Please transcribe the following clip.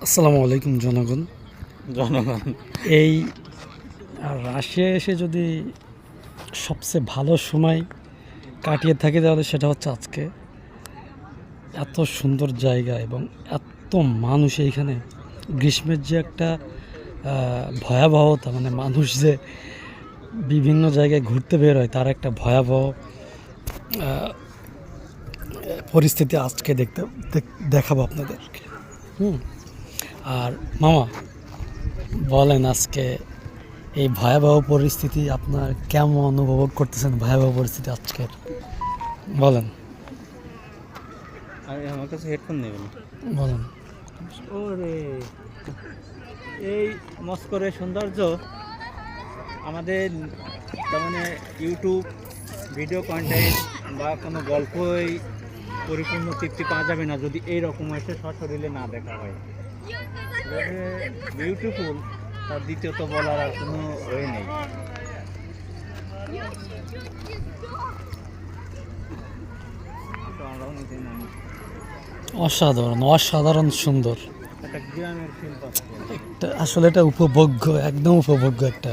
আসসালামু আলাইকুম জনগণ। জনগণ এই রাশিয়ায় এসে যদি সবচেয়ে ভালো সময় কাটিয়ে থাকি তাহলে সেটা হচ্ছে আজকে। এত সুন্দর জায়গা এবং এত মানুষ এইখানে। গ্রীষ্মের যে একটা ভয়াবহতা, মানে মানুষ যে বিভিন্ন জায়গায় ঘুরতে বের হয় তার একটা ভয়াবহ পরিস্থিতি আজকে দেখাবো আপনাদেরকে। আর মামা বলেন, আজকে এই ভয়াবহ পরিস্থিতি আপনার কেমন উপভোগ করতেছেন? ভয়াবহ পরিস্থিতি আজকের বলেন। আরে আমার কাছে হেডফোন নেবেন। বলেন। ওরে, এই মস্কোর সৌন্দর্য আমাদের তার মানে ইউটিউব ভিডিও কন্টেন্ট বা কোনো গল্পই পরিপূর্ণ তৃপ্তি পাওয়া যাবে না যদি এই রকম এসে সশরীরে না দেখা হয়। বিউটিফুল, তার দ্বিতীয়ত বলার আর কোনো ওয়ে নেই। অসাধারণ অসাধারণ সুন্দর একটা গ্রামের ফিল পাচ্ছে। আসলে এটা উপভোগ্য, একদম উপভোগ্য একটা